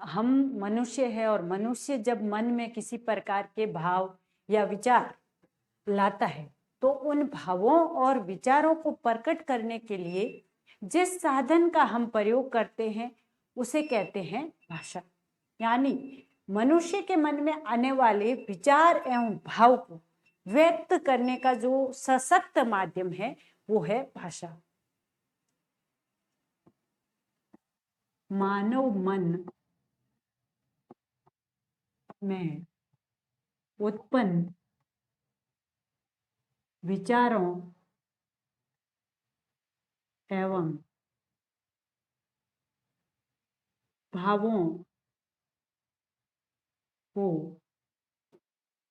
हम मनुष्य है और मनुष्य जब मन में किसी प्रकार के भाव या विचार लाता है तो उन भावों और विचारों को प्रकट करने के लिए जिस साधन का हम प्रयोग करते हैं उसे कहते हैं भाषा। यानी मनुष्य के मन में आने वाले विचार एवं भाव को व्यक्त करने का जो सशक्त माध्यम है वो है भाषा। मानव मन में उत्पन्न विचारों एवं भावों को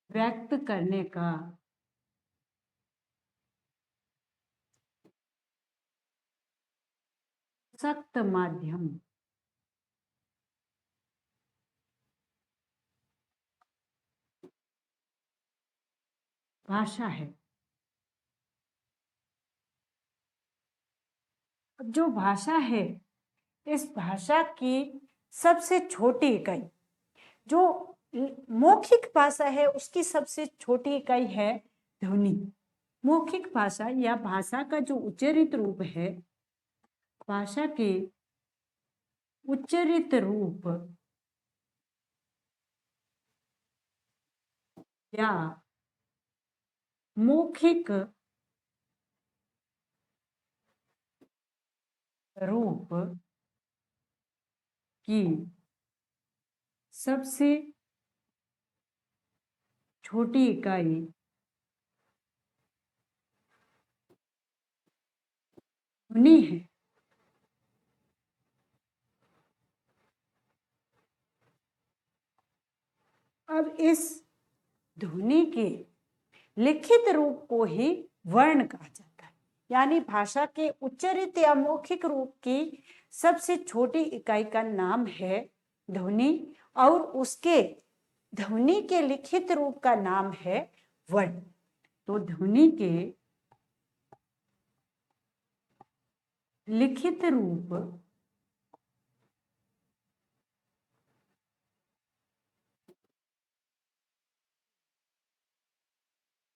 व्यक्त करने का सशक्त माध्यम भाषा है। अब जो भाषा है इस भाषा की सबसे छोटी इकाई जो मौखिक भाषा है उसकी सबसे छोटी इकाई है ध्वनि। मौखिक भाषा या भाषा का जो उच्चरित रूप है, भाषा के उच्चरित रूप या मौखिक रूप की सबसे छोटी इकाई ध्वनि है। अब इस ध्वनि के लिखित रूप को ही वर्ण कहा जाता है। यानी भाषा के उच्चरित या मौखिक रूप की सबसे छोटी इकाई का नाम है ध्वनि और उसके ध्वनि के लिखित रूप का नाम है वर्ण। तो ध्वनि के लिखित रूप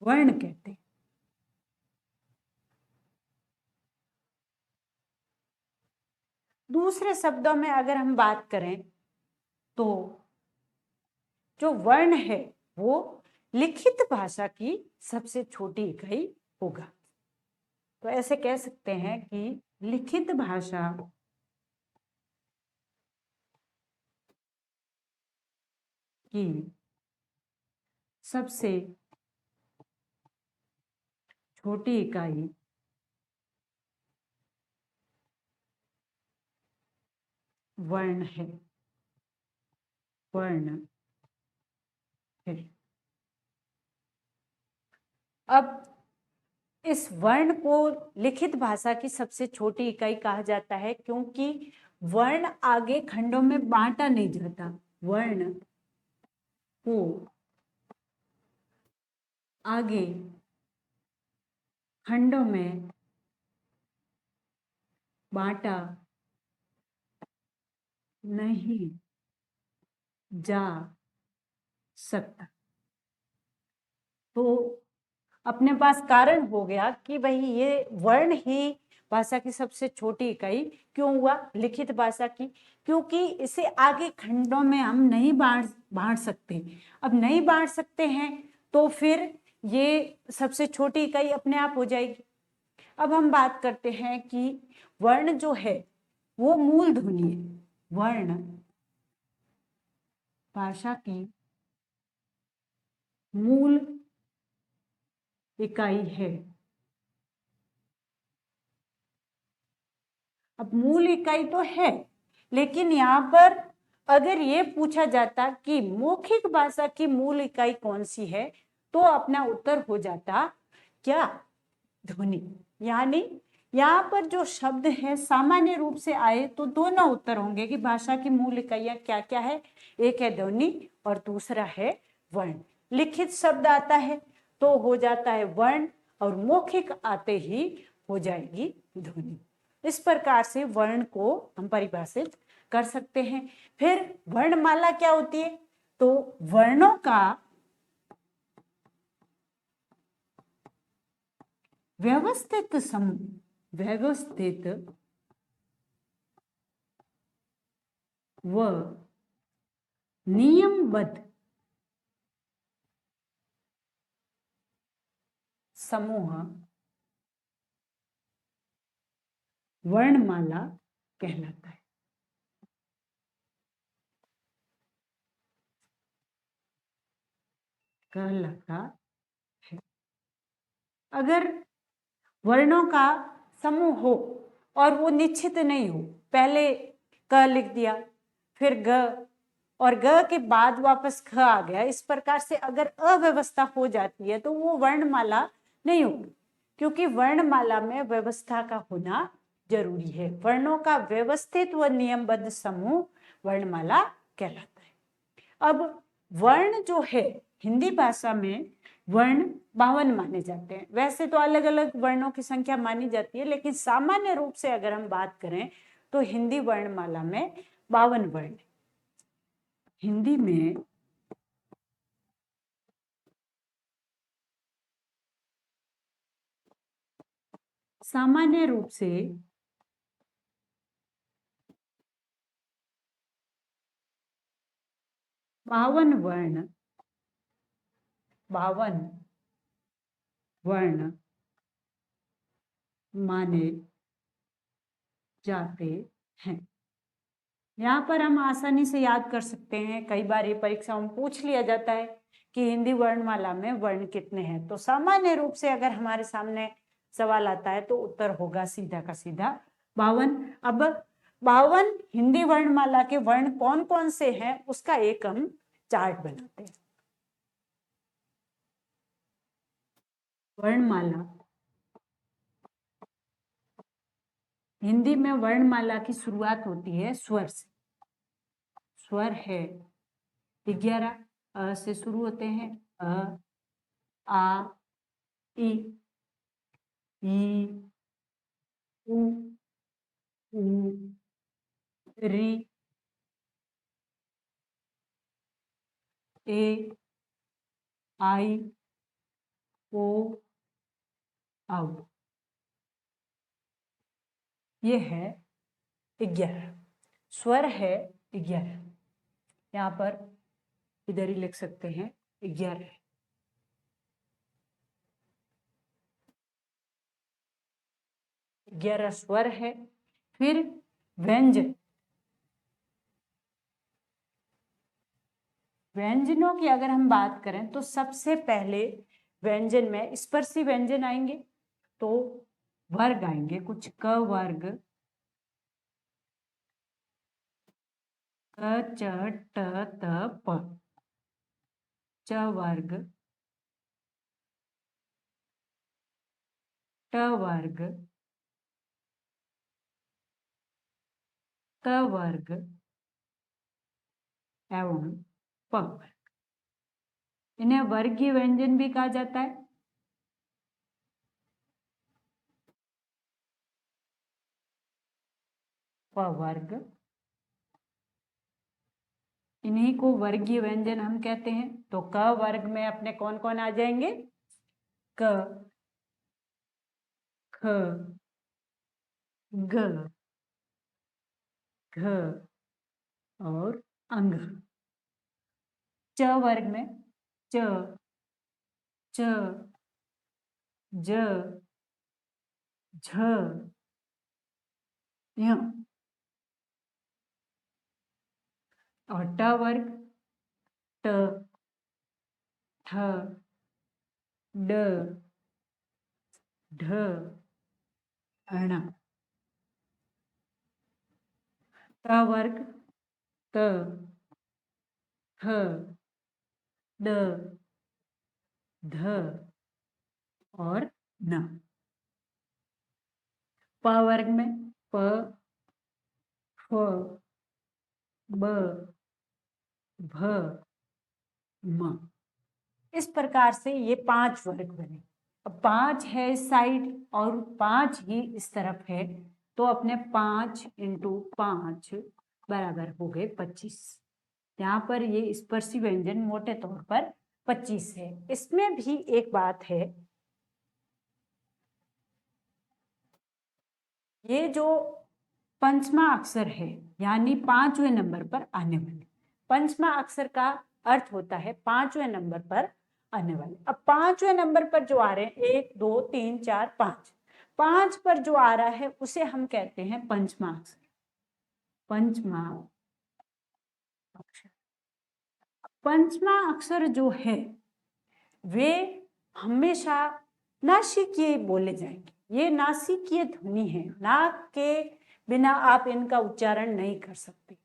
वर्ण कहते हैं। दूसरे शब्दों में अगर हम बात करें तो जो वर्ण है वो लिखित भाषा की सबसे छोटी इकाई होगा। तो ऐसे कह सकते हैं कि लिखित भाषा की सबसे छोटी इकाई वर्ण है, वर्ण है। अब इस वर्ण को लिखित भाषा की सबसे छोटी इकाई कहा जाता है क्योंकि वर्ण आगे खंडों में बांटा नहीं जाता। वर्ण को आगे खंडों में बांटा नहीं जा सकता। तो अपने पास कारण हो गया कि भाई ये वर्ण ही भाषा की सबसे छोटी इकाई क्यों हुआ लिखित भाषा की, क्योंकि इसे आगे खंडों में हम नहीं बांट सकते। अब नहीं बांट सकते हैं तो फिर ये सबसे छोटी इकाई अपने आप हो जाएगी। अब हम बात करते हैं कि वर्ण जो है वो मूल ध्वनि है। वर्ण भाषा की मूल इकाई है। अब मूल इकाई तो है लेकिन यहाँ पर अगर ये पूछा जाता कि मौखिक भाषा की मूल इकाई कौन सी है तो अपना उत्तर हो जाता क्या ध्वनि। यानी यहाँ पर जो शब्द है सामान्य रूप से आए तो दोनों उत्तर होंगे कि भाषा की मूल इकाइयां क्या क्या है, एक है ध्वनि और दूसरा है वर्ण। लिखित शब्द आता है तो हो जाता है वर्ण और मौखिक आते ही हो जाएगी ध्वनि। इस प्रकार से वर्ण को हम परिभाषित कर सकते हैं। फिर वर्णमाला क्या होती है? तो वर्णों का व्यवस्थित समूह, व्यवस्थित व नियमबद्ध समूह वर्णमाला कहलाता है। अगर वर्णों का समूह हो और वो निश्चित नहीं हो, पहले क लिख दिया, फिर ग, और ग के बाद वापस ख आ गया, इस प्रकार से अगर अव्यवस्था हो जाती है तो वो वर्णमाला नहीं होगी, क्योंकि वर्णमाला में व्यवस्था का होना जरूरी है। वर्णों का व्यवस्थित व नियमबद्ध समूह वर्णमाला कहलाता है। अब वर्ण जो है, हिंदी भाषा में वर्ण 52 माने जाते हैं। वैसे तो अलग अलग वर्णों की संख्या मानी जाती है, लेकिन सामान्य रूप से अगर हम बात करें तो हिंदी वर्णमाला में 52 वर्ण। हिंदी में सामान्य रूप से 52 वर्ण माने जाते हैं। यहाँ पर हम आसानी से याद कर सकते हैं, कई बार ये परीक्षाओं में पूछ लिया जाता है कि हिंदी वर्णमाला में वर्ण कितने हैं। तो सामान्य रूप से अगर हमारे सामने सवाल आता है तो उत्तर होगा सीधा का सीधा 52। अब 52 हिंदी वर्णमाला के वर्ण कौन कौन से हैं उसका एक हम चार्ट बनाते हैं। वर्णमाला, हिंदी में वर्णमाला की शुरुआत होती है स्वर से। स्वर है 11, अ से शुरू होते हैं, अ, आ, ई, उ, ऊ, री, ए, आई, ओ, औ। ये है 11, स्वर है 11। यहाँ पर इधर ही लिख सकते हैं 11। ग्यारह स्वर है। फिर व्यंजन, व्यंजनों की अगर हम बात करें तो सबसे पहले व्यंजन में स्पर्शी व्यंजन आएंगे, तो वर्ग आएंगे कुछ, क वर्ग, क, च, ट, त, प, च वर्ग, ट वर्ग, क वर्ग एवं प वर्ग। इन्हें वर्गीय व्यंजन भी कहा जाता है। प वर्ग, इन्हीं को वर्गीय व्यंजन हम कहते हैं। तो क वर्ग में अपने कौन कौन आ जाएंगे? क, ख, ग, घ और अंग। च वर्ग में च, च, ज, झ, य। और ट वर्ग ट, ठ, ड, ढ, ण। त वर्ग त, थ, ड, ध और न। प वर्ग में प, फ, ब, भ, म। इस प्रकार से ये 5 वर्ग बने। अब 5 है इस साइड और 5 ही इस तरफ है, तो अपने 5 × 5 बराबर हो गए 25। यहाँ पर ये स्पर्शी व्यंजन मोटे तौर पर 25 है। इसमें भी एक बात है, ये जो पंचमा अक्षर है यानी 5वें नंबर पर आने वाले, पंचमा अक्षर का अर्थ होता है 5वें नंबर पर आने वाले। अब 5वें नंबर पर जो आ रहे हैं 1 2 3 4 5, 5 पर जो आ रहा है उसे हम कहते हैं पंचमा अक्षर। पंचमा अक्षर, पंचमा अक्षर जो है वे हमेशा नासिकीय बोले जाएंगे। ये नासिकीय ध्वनि है, नाक के बिना आप इनका उच्चारण नहीं कर सकते।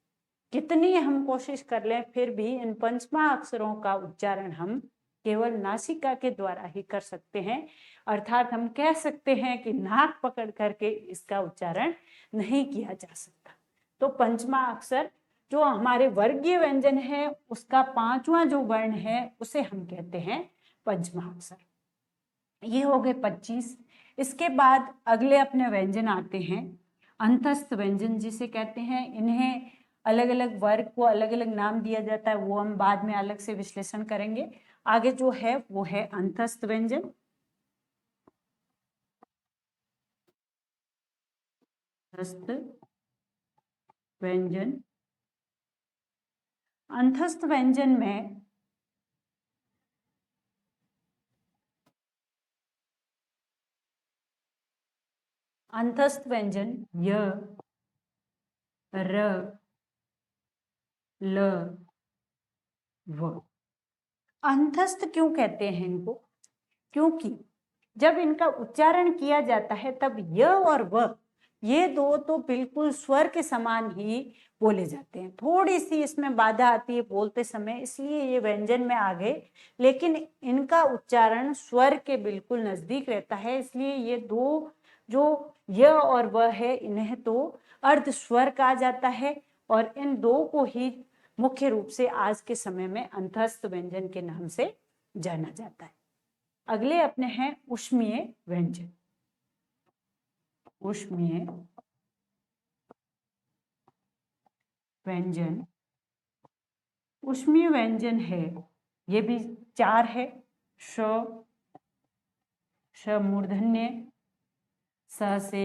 कितनी हम कोशिश कर लें फिर भी इन पंचमा अक्षरों का उच्चारण हम केवल नासिका के द्वारा ही कर सकते हैं। अर्थात हम कह सकते हैं कि नाक पकड़ करके इसका उच्चारण नहीं किया जा सकता। तो पंचमा अक्षर जो हमारे वर्गीय व्यंजन है उसका 5वां जो वर्ण है उसे हम कहते हैं पंचमा अक्षर। ये हो गए 25। इसके बाद अगले अपने व्यंजन आते हैं अंतस्थ व्यंजन जिसे कहते हैं। इन्हें अलग अलग वर्ग को अलग अलग नाम दिया जाता है, वो हम बाद में अलग से विश्लेषण करेंगे। आगे जो है वो है अंतस्थ व्यंजन। अंतस्थ व्यंजन, अंतस्थ व्यंजन में अंतस्थ व्यंजन य, र, ल, व। अंतस्थ क्यों कहते हैं इनको? क्योंकि जब इनका उच्चारण किया जाता है तब य और व ये दो तो बिल्कुल स्वर के समान ही बोले जाते हैं। थोड़ी सी इसमें बाधा आती है बोलते समय, इसलिए ये व्यंजन में आ गए, लेकिन इनका उच्चारण स्वर के बिल्कुल नजदीक रहता है। इसलिए ये दो जो य और व है इन्हें तो अर्ध स्वर कहा जाता है और इन दो को ही मुख्य रूप से आज के समय में अंतस्थ व्यंजन के नाम से जाना जाता है। अगले अपने हैं ऊष्मीय व्यंजन। ऊष्मीय व्यंजन, ऊष्मीय व्यंजन है, ये भी 4 है। श, श मूर्धन्य, स से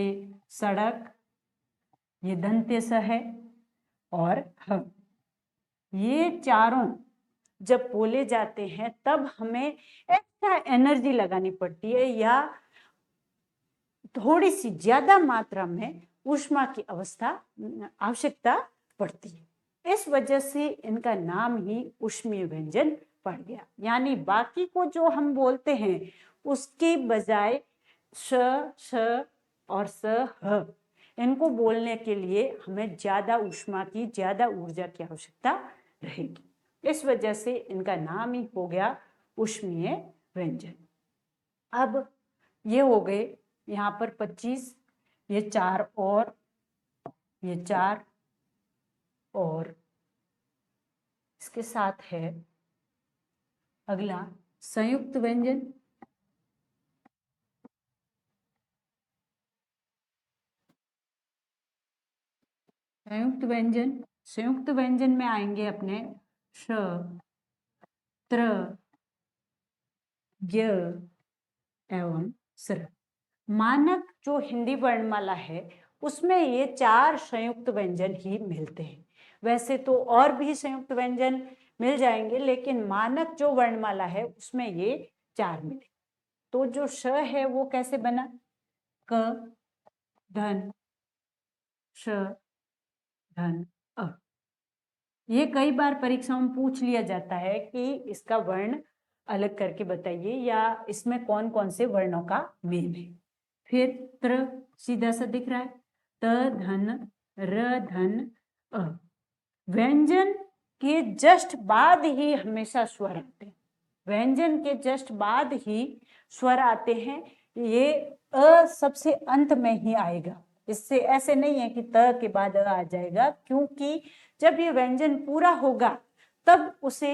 सड़क, ये दंत्य स है, और ह। ये चारों जब बोले जाते हैं तब हमें एक्स्ट्रा एनर्जी लगानी पड़ती है या थोड़ी सी ज्यादा मात्रा में ऊष्मा की आवश्यकता पड़ती है। इस वजह से इनका नाम ही ऊष्मीय व्यंजन पड़ गया। यानी बाकी को जो हम बोलते हैं उसके बजाय श, श और स, ह इनको बोलने के लिए हमें ज्यादा ऊष्मा की, ज्यादा ऊर्जा की आवश्यकता रहेगी। इस वजह से इनका नाम ही हो गया ऊष्मीय व्यंजन। अब ये हो गए यहाँ पर 25, ये 4 और ये 4 और इसके साथ है अगला संयुक्त व्यंजन। संयुक्त व्यंजन, संयुक्त व्यंजन में आएंगे अपने श, त्र, य एवं स्र। मानक जो हिंदी वर्णमाला है उसमें ये 4 संयुक्त व्यंजन ही मिलते हैं। वैसे तो और भी संयुक्त व्यंजन मिल जाएंगे लेकिन मानक जो वर्णमाला है उसमें ये 4 मिले। तो जो श है वो कैसे बना? क, धन, श, धन, अ। ये कई बार परीक्षाओं में पूछ लिया जाता है कि इसका वर्ण अलग करके बताइए या इसमें कौन कौन से वर्णों का मेल है। फिर त्र सीधा सा दिख रहा है, त, धन, र, धन, अ। व्यंजन के जस्ट बाद ही हमेशा स्वर आते हैं। व्यंजन के जस्ट बाद ही स्वर आते हैं। ये अ सबसे अंत में ही आएगा। इससे ऐसे नहीं है कि त के बाद अ आ जाएगा, क्योंकि जब ये व्यंजन पूरा होगा तब उसे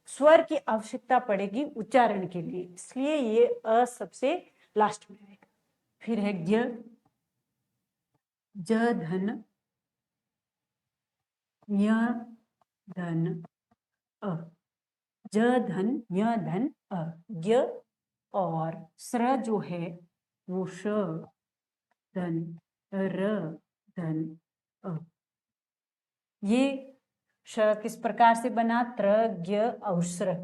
स्वर की आवश्यकता पड़ेगी उच्चारण के लिए, इसलिए ये अ सबसे लास्ट में आएगा। फिर है ज्ञ, ज धन य धन अ, ज धन य धन अ, य और स्र जो है वो श धन र धन अ। ये श किस प्रकार से बना? त्र ज्ञ और स्र।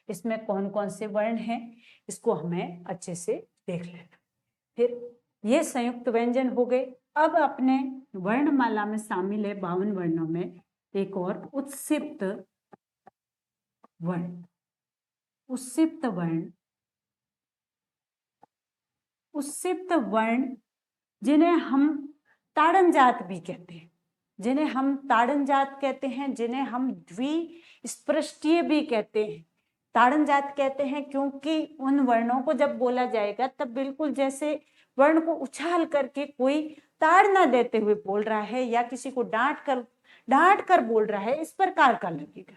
इसमें कौन कौन से वर्ण हैं इसको हमें अच्छे से देख लेना। फिर ये संयुक्त व्यंजन हो गए। अब अपने वर्णमाला में शामिल है 52 वर्णों में एक और उत्सिप्त वर्ण। उत्सिप्त वर्ण, उत्सिप्त वर्ण जिन्हें हम ताड़न जात भी कहते हैं, जिन्हें हम ताड़न जात कहते हैं, जिन्हें हम द्विस्पृष्टीय भी कहते हैं। ताड़न जात कहते हैं क्योंकि उन वर्णों को जब बोला जाएगा तब बिल्कुल जैसे वर्ण को उछाल करके कोई ताड़ ना देते हुए बोल रहा है या किसी को डांट कर बोल रहा है, इस प्रकार का लगेगा।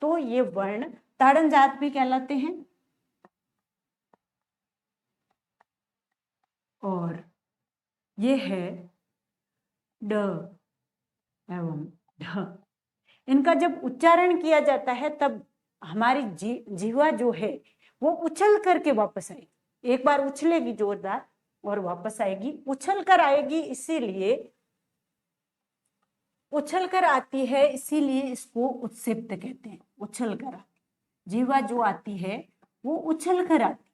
तो ये वर्ण ताड़न जात भी कहलाते हैं। और ये है ड एवं ढ। इनका जब उच्चारण किया जाता है तब हमारी जीवा जो है वो उछल करके वापस आएगी। एक बार उछलेगी जोरदार और वापस आएगी, उछल कर आएगी, इसीलिए उछल कर आती है, इसीलिए इसको उत्सिप्त कहते हैं। उछल कर जीवा जो आती है वो उछल कर आती है।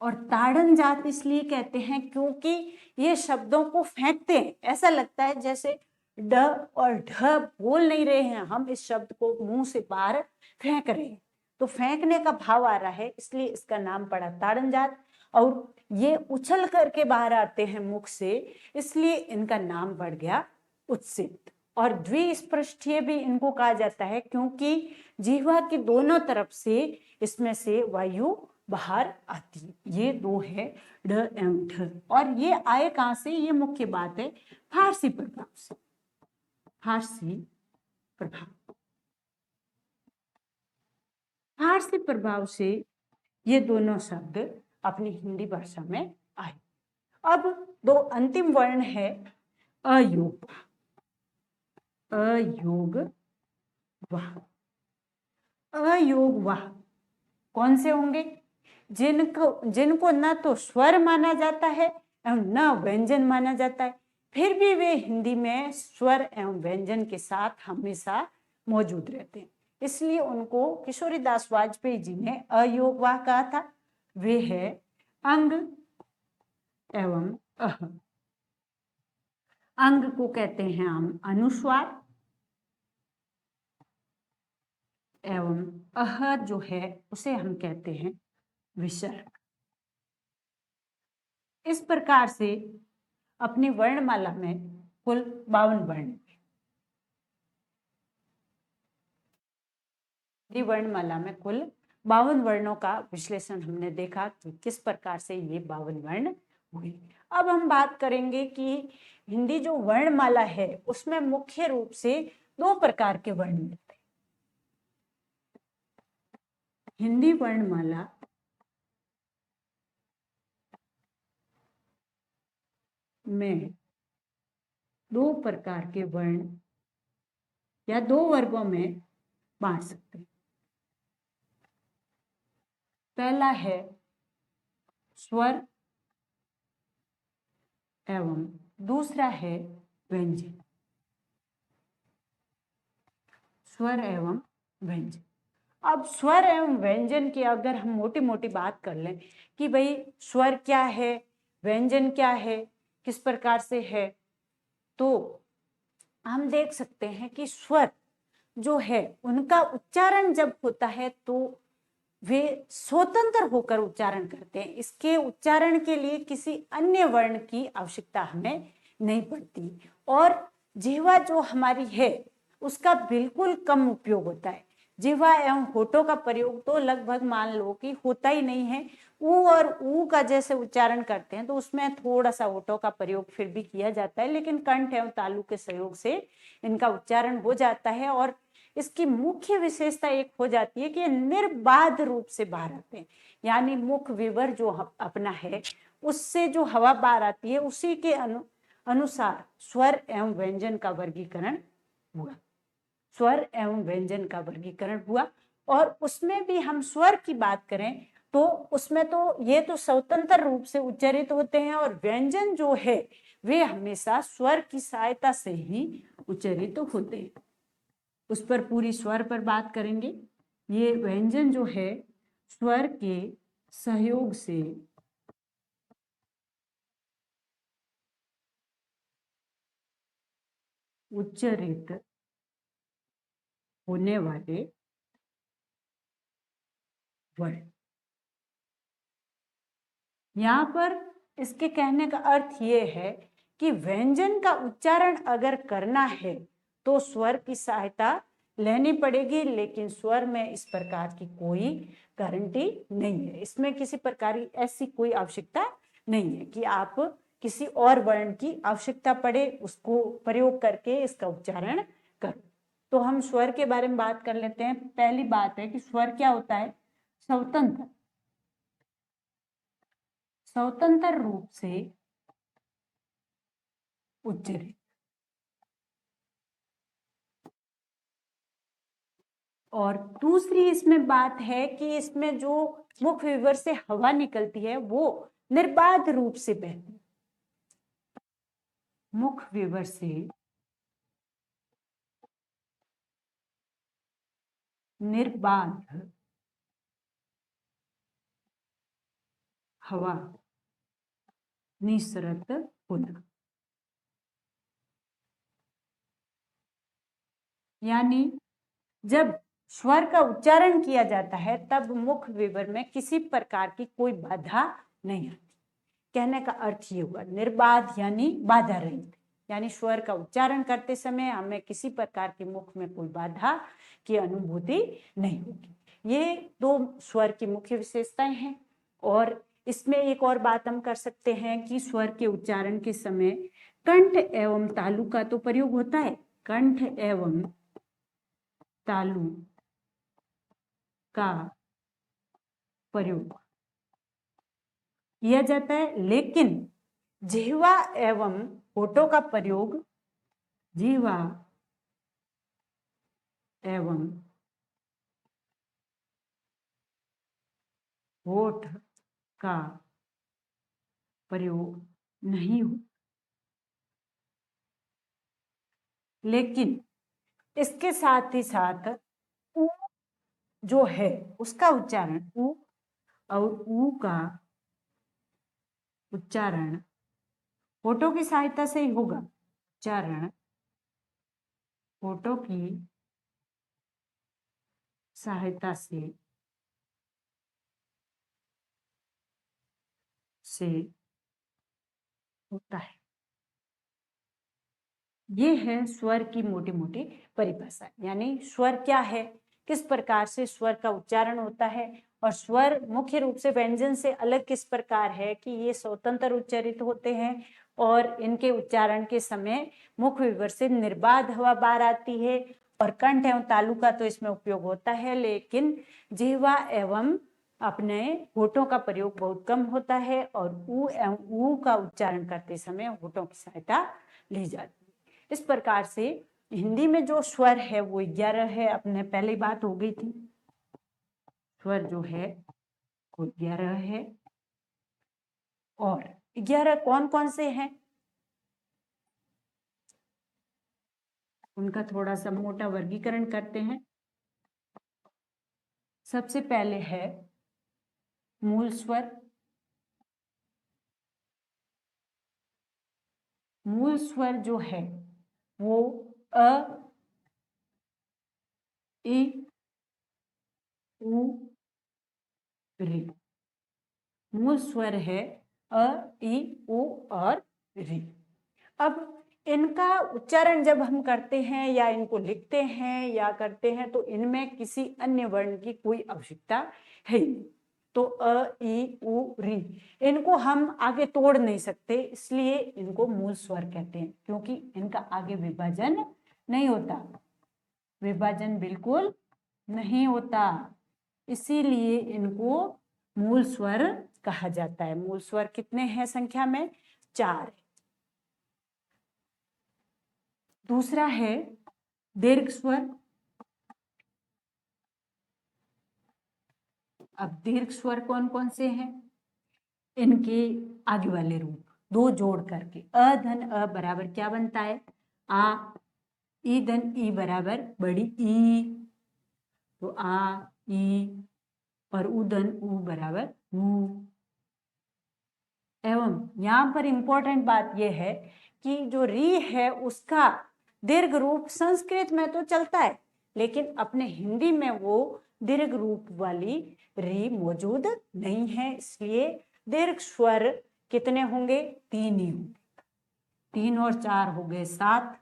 और ताड़न जात इसलिए कहते हैं क्योंकि ये शब्दों को फेंकते हैं। ऐसा लगता है जैसे ड और ढ बोल नहीं रहे हैं, हम इस शब्द को मुंह से बाहर फेंक रहे हैं, तो फेंकने का भाव आ रहा है, इसलिए इसका नाम पड़ा ताड़न जात। और ये उछल करके बाहर आते हैं मुख से, इसलिए इनका नाम बढ़ गया उत्सिप्त। और द्विस्पृष्ठीय भी इनको कहा जाता है क्योंकि जीवा की दोनों तरफ से इसमें से वायु बाहर आती है। ये दो है ड एवं ढ। और ये आए कहां से? ये मुख्य बात है फारसी प्रभाव से। फारसी प्रभाव, फारसी प्रभाव से ये दोनों शब्द अपनी हिंदी भाषा में आए। अब दो अंतिम वर्ण है अयोग, अयोग वाह। अयोग वाह कौन से होंगे? जिनको न तो स्वर माना जाता है एवं न व्यंजन माना जाता है, फिर भी वे हिंदी में स्वर एवं व्यंजन के साथ हमेशा मौजूद रहते हैं, इसलिए उनको किशोरीदास वाजपेयी जी ने अयोगवाह कहा था। वे है अंग एवं अह। अंग को कहते हैं हम अनुस्वार एवं अह जो है उसे हम कहते हैं विसर्ग। इस प्रकार से अपनी वर्णमाला में कुल 52 वर्ण। वर्णमाला में कुल 52 वर्णों का विश्लेषण हमने देखा कि किस प्रकार से ये 52 वर्ण हुए। अब हम बात करेंगे कि हिंदी जो वर्णमाला है उसमें मुख्य रूप से 2 प्रकार के वर्ण मिलते हैं। हिंदी वर्णमाला में 2 प्रकार के वर्ण या 2 वर्गों में बांट सकते हैं। पहला है स्वर एवं दूसरा है व्यंजन। स्वर एवं व्यंजन। अब स्वर एवं व्यंजन की अगर हम मोटी मोटी बात कर लें कि भाई स्वर क्या है, व्यंजन क्या है, किस प्रकार से है, तो हम देख सकते हैं कि स्वर जो है उनका उच्चारण जब होता है तो वे स्वतंत्र होकर उच्चारण करते हैं। इसके उच्चारण के लिए किसी अन्य वर्ण की आवश्यकता हमें नहीं पड़ती। और जिह्वा जो हमारी है उसका बिल्कुल कम उपयोग होता है। जिह्वा एवं होठों का प्रयोग तो लगभग मान लो कि होता ही नहीं है। ऊ और ऊ का जैसे उच्चारण करते हैं तो उसमें थोड़ा सा होठों का प्रयोग फिर भी किया जाता है, लेकिन कंठ एवं तालु के सहयोग से इनका उच्चारण हो जाता है। और इसकी मुख्य विशेषता एक हो जाती है कि निर्बाध रूप से बाहर आते हैं, यानी मुख विवर जो अपना है उससे जो हवा बाहर आती है उसी के अनुसार स्वर एवं व्यंजन का वर्गीकरण हुआ। स्वर एवं व्यंजन का वर्गीकरण हुआ और उसमें भी हम स्वर की बात करें तो उसमें तो ये तो स्वतंत्र रूप से उच्चारित होते हैं और व्यंजन जो है वे हमेशा स्वर की सहायता से ही उच्चारित होते हैं। उस पर पूरी स्वर पर बात करेंगे। ये व्यंजन जो है स्वर के सहयोग से उच्चारित होने वाले वर्ण। यहाँ पर इसके कहने का अर्थ ये है कि व्यंजन का उच्चारण अगर करना है तो स्वर की सहायता लेनी पड़ेगी, लेकिन स्वर में इस प्रकार की कोई गारंटी नहीं है। इसमें किसी प्रकार की ऐसी कोई आवश्यकता नहीं है कि आप किसी और वर्ण की आवश्यकता पड़े उसको प्रयोग करके इसका उच्चारण करो। तो हम स्वर के बारे में बात कर लेते हैं। पहली बात है कि स्वर क्या होता है? स्वतंत्र स्वतंत्र रूप से उच्चारित। और दूसरी इसमें बात है कि इसमें जो मुख विवर से हवा निकलती है वो निर्बाध रूप से बहती है। मुख विवर से निर्बाध हवा निसरत होना, यानी जब स्वर का उच्चारण किया जाता है तब मुख विवर में किसी प्रकार की कोई बाधा नहीं आती। कहने का अर्थ ये हुआ निर्बाध यानी बाधा रहित, यानी स्वर का उच्चारण करते समय हमें किसी प्रकार के मुख में कोई बाधा की अनुभूति नहीं होगी। ये दो स्वर की मुख्य विशेषताएं हैं। और इसमें एक और बात हम कर सकते हैं कि स्वर के उच्चारण के समय कंठ एवं तालु का तो प्रयोग होता है। कंठ एवं तालु का प्रयोग किया जाता है, लेकिन जिह्वा एवं होठों का प्रयोग जिह्वा एवं होठ का प्रयोग नहीं हो। लेकिन इसके साथ ही साथ ऊ जो है उसका उच्चारण ऊ और ऊ का उच्चारण होठों की सहायता से ही होगा। उच्चारण होठों की सहायता से होता है। ये है स्वर की मोटी मोटी परिभाषा, यानी स्वर क्या है, किस प्रकार से स्वर का उच्चारण होता है और स्वर मुख्य रूप से व्यंजन से अलग किस प्रकार है कि ये स्वतंत्र उच्चारित होते हैं और इनके उच्चारण के समय मुख विवर से निर्बाध हवा बाहर आती है। और कंठ एवं तालु का तो इसमें उपयोग होता है, लेकिन जिह्वा एवं अपने होठों का प्रयोग बहुत कम होता है और ऊ एवं ऊ का उच्चारण करते समय होठों की सहायता ली जाती है। इस प्रकार से हिंदी में जो स्वर है वो 11 है। अपने पहले बात हो गई थी, स्वर जो है वो 11 है। और 11 कौन कौन से हैं उनका थोड़ा सा मोटा वर्गीकरण करते हैं। सबसे पहले है मूल स्वर। मूल स्वर जो है वो अ, इ, उ, रि। मूल स्वर है अ, इ, उ और रि। अब इनका उच्चारण जब हम करते हैं या इनको लिखते हैं या करते हैं तो इनमें किसी अन्य वर्ण की कोई आवश्यकता है नहीं। तो अ, इ, उ, रि इनको हम आगे तोड़ नहीं सकते, इसलिए इनको मूल स्वर कहते हैं, क्योंकि इनका आगे विभाजन नहीं होता। विभाजन बिल्कुल नहीं होता, इसीलिए इनको मूल स्वर कहा जाता है। मूल स्वर कितने हैं संख्या में? 4 है। दूसरा है दीर्घ स्वर। अब दीर्घ स्वर कौन कौन से हैं, इनके आगे वाले रूप दो जोड़ करके अ धन अ बराबर क्या बनता है, आ। ई धन ई बराबर बड़ी ई, तो आ ई। और उ धन उ बराबर उ। एवं यहां पर इंपॉर्टेंट बात यह है कि जो री है उसका दीर्घ रूप संस्कृत में तो चलता है, लेकिन अपने हिंदी में वो दीर्घ रूप वाली री मौजूद नहीं है, इसलिए दीर्घ स्वर कितने होंगे, 3 ही होंगे। 3 और 4 हो गए 7।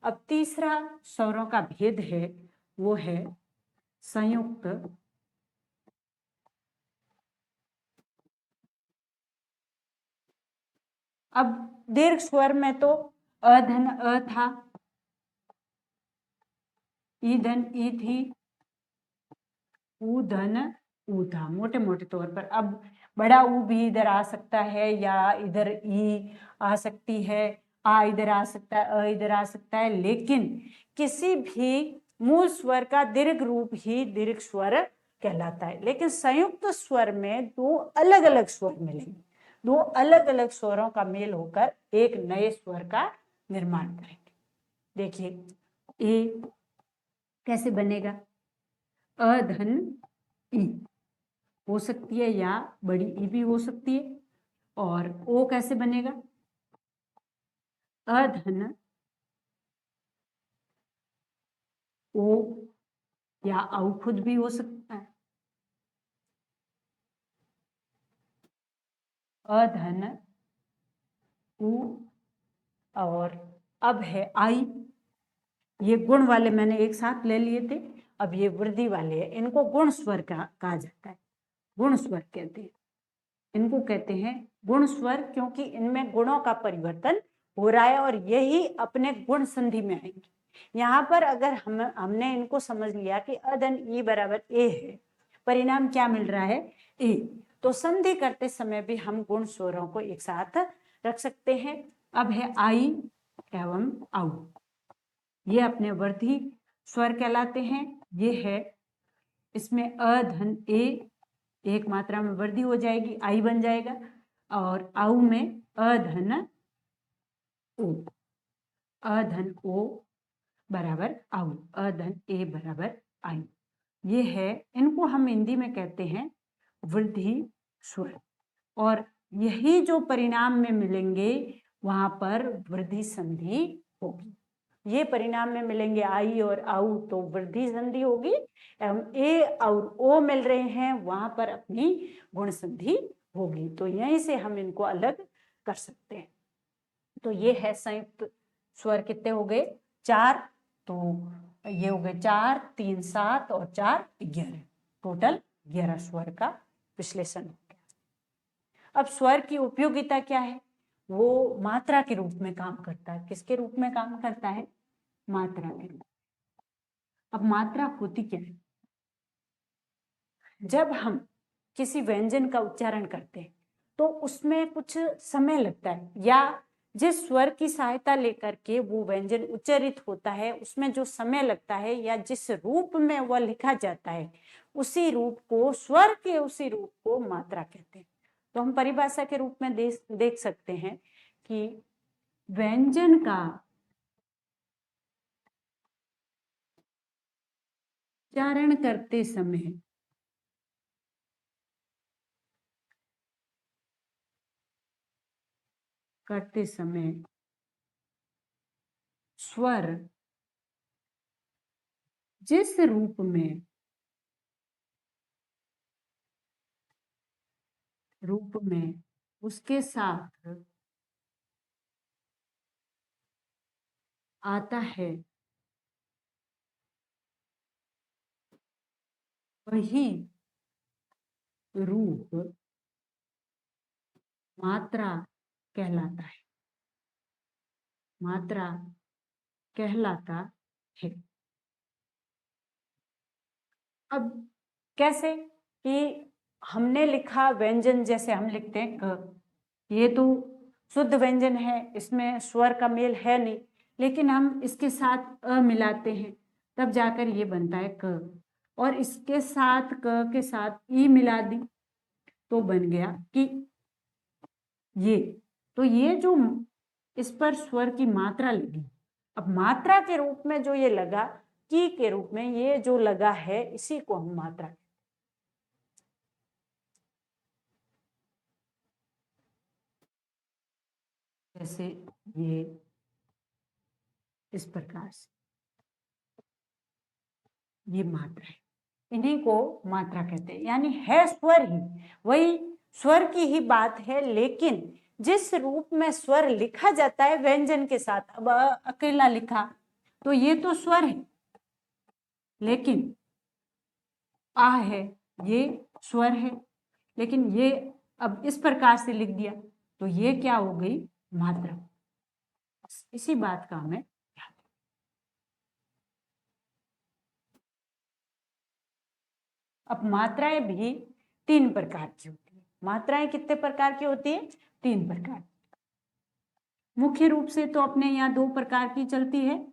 अब तीसरा स्वरों का भेद है, वो है संयुक्त। अब दीर्घ स्वर में तो अ धन अ था, ई धन ई थी, उ धन उ था मोटे मोटे तौर पर। अब बड़ा उ भी इधर आ सकता है, या इधर ई आ सकती है, आ इधर आ सकता है, अ इधर आ सकता है, लेकिन किसी भी मूल स्वर का दीर्घ रूप ही दीर्घ स्वर कहलाता है। लेकिन संयुक्त स्वर में दो अलग अलग स्वर मिलेंगे, दो अलग अलग स्वरों का मेल होकर एक नए स्वर का निर्माण करेंगे। देखिए ए कैसे बनेगा, अ धन ई हो सकती है, या बड़ी ई भी हो सकती है। और ओ कैसे बनेगा, अ धन ओ, या औ खुद भी हो सकता है, अ धन उ। और अब है आई, ये गुण वाले मैंने एक साथ ले लिए थे, अब ये वृद्धि वाले हैं, इनको गुण स्वर कहा जाता है, गुण स्वर कहते हैं इनको, कहते हैं गुण स्वर, क्योंकि इनमें गुणों का परिवर्तन हो रहा है और यही अपने गुण संधि में आएंगे। यहाँ पर अगर हमने इनको समझ लिया कि अ धन ई बराबर ए है, परिणाम क्या मिल रहा है, ए, तो संधि करते समय भी हम गुण स्वरों को एक साथ रख सकते हैं। अब है आई एवं आउ, ये अपने वृद्धि स्वर कहलाते हैं। ये है, इसमें अ धन ए एक मात्रा में वृद्धि हो जाएगी, आई बन जाएगा, और आउ में अ धन ओ, अ धन ओ बराबर आउ, अ धन ए बराबर आई। ये है, इनको हम हिंदी में कहते हैं वृद्धि स्वर, और यही जो परिणाम में मिलेंगे वहां पर वृद्धि संधि होगी। ये परिणाम में मिलेंगे आई और आउ, तो वृद्धि संधि होगी, एवं ए और ओ मिल रहे हैं वहां पर अपनी गुण संधि होगी। तो यहीं से हम इनको अलग कर सकते हैं। तो ये है संयुक्त स्वर, कितने हो गए, 4। तो ये हो गए 4, 3, 7 और 4, 11, टोटल 11 स्वर का विश्लेषण हो गया। अब स्वर की उपयोगिता क्या है, वो मात्रा के रूप में काम करता है। किसके रूप में काम करता है, मात्रा के रूप। अब मात्रा होती क्या है, जब हम किसी व्यंजन का उच्चारण करते हैं तो उसमें कुछ समय लगता है, या जिस स्वर की सहायता लेकर के वो व्यंजन उच्चारित होता है उसमें जो समय लगता है, या जिस रूप में वह लिखा जाता है उसी रूप को, स्वर के उसी रूप को मात्रा कहते हैं। तो हम परिभाषा के रूप में देख सकते हैं कि व्यंजन का उच्चारण करते समय स्वर जिस रूप में उसके साथ आता है वही रूप मात्रा कहलाता है, मात्रा कहलाता है। अब कैसे, कि हमने लिखा व्यंजन, जैसे हम लिखते हैं क, ये तो शुद्ध व्यंजन है, इसमें स्वर का मेल है नहीं, लेकिन हम इसके साथ अ मिलाते हैं, तब जाकर ये बनता है क, और इसके साथ क के साथ ई मिला दी तो बन गया कि। ये तो ये जो इस पर स्वर की मात्रा लगी, अब मात्रा के रूप में जो ये लगा, की के रूप में ये जो लगा है, इसी को हम मात्रा, जैसे ये इस प्रकार से, ये मात्रा है, इन्हीं को मात्रा कहते हैं। यानी है स्वर ही, वही स्वर की ही बात है, लेकिन जिस रूप में स्वर लिखा जाता है व्यंजन के साथ, अब अकेला लिखा तो ये तो स्वर है, लेकिन आ है ये स्वर है, लेकिन ये अब इस प्रकार से लिख दिया तो ये क्या हो गई, मात्रा। इसी बात का हमें ध्यान। अब मात्राएं भी 3 प्रकार की होती है। मात्राएं कितने प्रकार की होती है, 3 प्रकार। मुख्य रूप से तो अपने यहाँ 2 प्रकार की चलती है।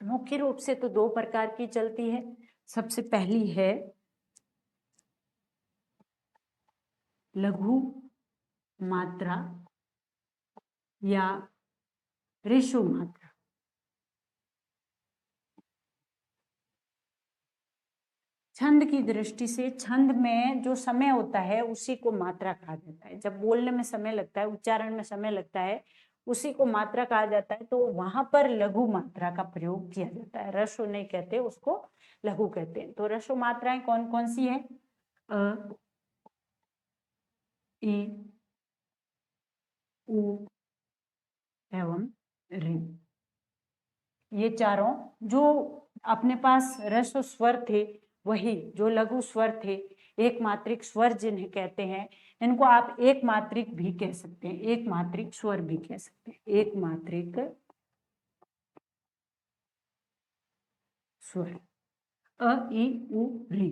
मुख्य रूप से तो 2 प्रकार की चलती है। सबसे पहली है लघु मात्रा या ऋषु मात्रा। छंद की दृष्टि से छंद में जो समय होता है उसी को मात्रा कहा जाता है। जब बोलने में समय लगता है, उच्चारण में समय लगता है, उसी को मात्रा कहा जाता है। तो वहां पर लघु मात्रा का प्रयोग किया जाता है। रसो नहीं कहते उसको, लघु कहते हैं। तो रसो मात्राएं कौन कौन सी है, अ, ई, उ एवं ऋ। ये चारों जो अपने पास रस्व स्वर थे, वही जो लघु स्वर थे, एक मात्रिक स्वर जिन्हें कहते हैं, इनको आप एक मात्रिक भी कह सकते हैं, एक मात्रिक स्वर भी कह सकते हैं। एक मात्रिक स्वर, अ ई उ ऋ,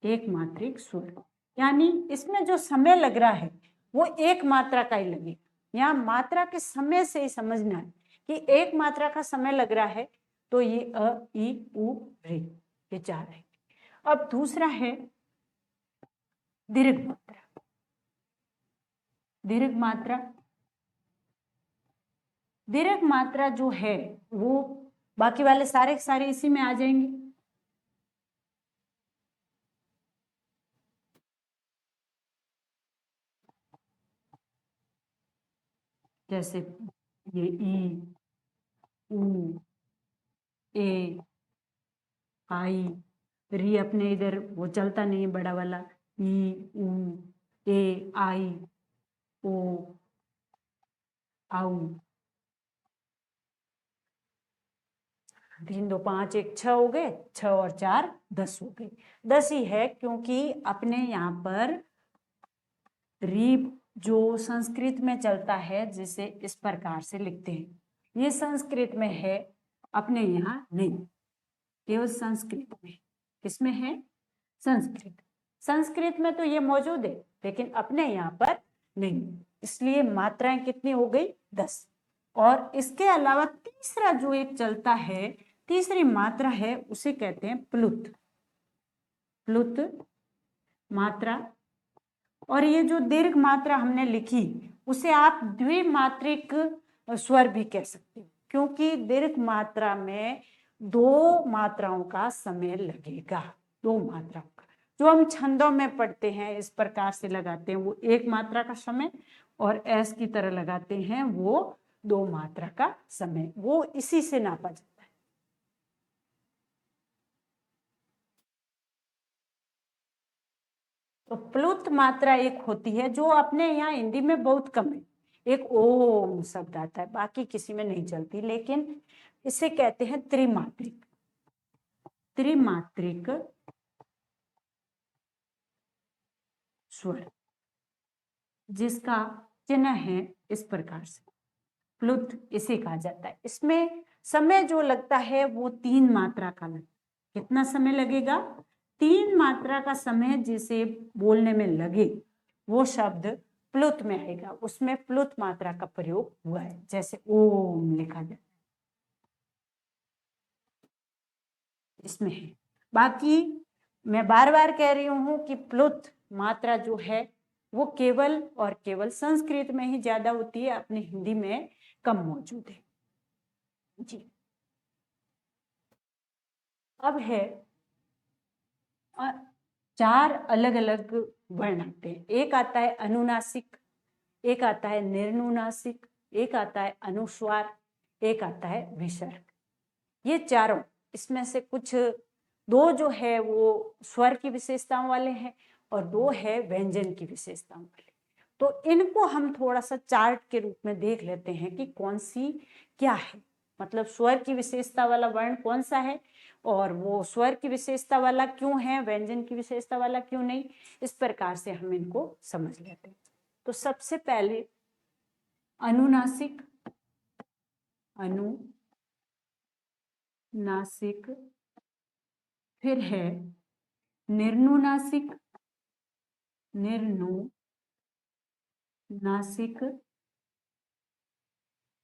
एक मात्रिक स्वर। यानी इसमें जो समय लग रहा है वो एक मात्रा का ही लगेगा। यहाँ मात्रा के समय से ही समझना है कि एक मात्रा का समय लग रहा है, तो ये अ ई उ ऋ, ये 4 है। अब दूसरा है दीर्घ मात्रा। दीर्घ मात्रा, दीर्घ मात्रा जो है वो बाकी वाले सारे के सारे इसी में आ जाएंगे। जैसे ये ई, उ, ए, आई, री अपने इधर वो चलता नहीं है बड़ा वाला, ई, उ, ए, आई, ओ, आउ। 3 2 5 1 6 हो गए, 6 और 4 10 हो गए। 10 ही है, क्योंकि अपने यहाँ पर री जो संस्कृत में चलता है, जिसे इस प्रकार से लिखते हैं, ये संस्कृत में है, अपने यहाँ नहीं, केवल संस्कृत में। किसमें है, संस्कृत। संस्कृत में तो ये मौजूद है, लेकिन अपने यहाँ पर नहीं। इसलिए मात्राएं कितनी हो गई, 10। और इसके अलावा तीसरा जो एक चलता है, तीसरी मात्रा है, उसे कहते हैं प्लुत। प्लुत मात्रा। और ये जो दीर्घ मात्रा हमने लिखी, उसे आप द्विमात्रिक स्वर भी कह सकते हैं, क्योंकि दीर्घ मात्रा में 2 मात्राओं का समय लगेगा। 2 मात्राओं का, जो हम छंदों में पढ़ते हैं इस प्रकार से लगाते हैं, वो 1 मात्रा का समय, और ऐस की तरह लगाते हैं वो 2 मात्रा का समय, वो इसी से नापा जाता है। तो प्लुत मात्रा एक होती है जो अपने यहाँ हिंदी में बहुत कम है। एक ओम शब्द आता है, बाकी किसी में नहीं चलती, लेकिन इसे कहते हैं त्रिमात्रिक। त्रिमात्रिक स्वर, जिसका चिन्ह है इस प्रकार से, प्लुत इसे कहा जाता है। इसमें समय जो लगता है वो 3 मात्रा का लगता है। कितना समय लगेगा? 3 मात्रा का समय जिसे बोलने में लगे वो शब्द प्लुत में आएगा, उसमें प्लुत मात्रा का प्रयोग हुआ है। जैसे ओम लिखा जाए इसमें है। बाकी मैं बार बार कह रही हूं कि प्लुत मात्रा जो है वो केवल और केवल संस्कृत में ही ज्यादा होती है, अपनी हिंदी में कम मौजूद है जी। अब है 4 अलग अलग वर्ण आते हैं। एक आता है अनुनासिक, एक आता है निर्नुनासिक, एक आता है अनुस्वार, एक आता है विसर्ग। ये चारों, इसमें से कुछ 2 जो है वो स्वर की विशेषताओं वाले हैं और 2 है व्यंजन की विशेषताओं वाले। तो इनको हम थोड़ा सा चार्ट के रूप में देख लेते हैं कि कौन सी क्या है, मतलब स्वर की विशेषता वाला वर्ण कौन सा है और वो स्वर की विशेषता वाला क्यों है, व्यंजन की विशेषता वाला क्यों नहीं। इस प्रकार से हम इनको समझ लेते हैं। तो सबसे पहले अनुनासिक, अनुनासिक, फिर है निर्नुनासिक, निर्नुनासिक,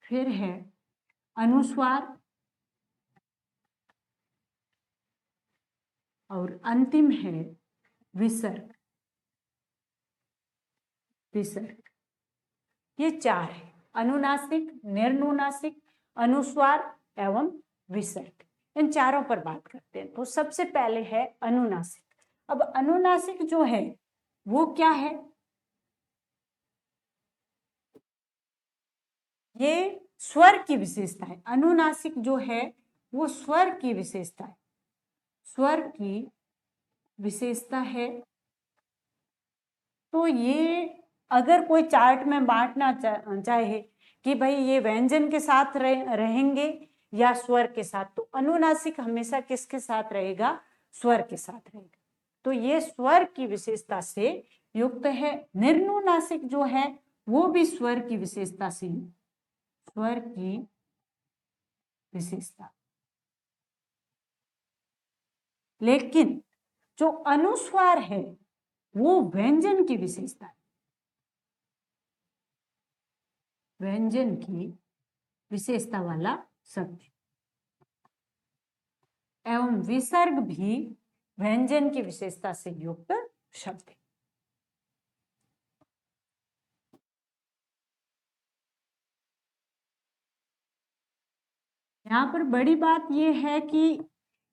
फिर है अनुस्वार और अंतिम है विसर्ग। विसर्ग, ये 4 है, अनुनासिक, निर्नुनासिक, अनुस्वार एवं विसर्ग। इन चारों पर बात करते हैं। तो सबसे पहले है अनुनासिक। अब अनुनासिक जो है वो क्या है? ये स्वर की विशेषता है। अनुनासिक जो है वो स्वर की विशेषता है, स्वर की विशेषता है। तो ये अगर कोई चार्ट में बांटना चाहे कि भाई ये व्यंजन के साथ रहेंगे या स्वर के साथ, तो अनुनासिक हमेशा किसके साथ रहेगा? स्वर के साथ रहेगा। तो ये स्वर की विशेषता से युक्त है। निर्नुनासिक जो है वो भी स्वर की विशेषता से, स्वर की विशेषता, लेकिन जो अनुस्वार है वो व्यंजन की विशेषता है, व्यंजन की विशेषता वाला शब्द। एवं विसर्ग भी व्यंजन की विशेषता से युक्त शब्द है। यहाँ पर बड़ी बात यह है कि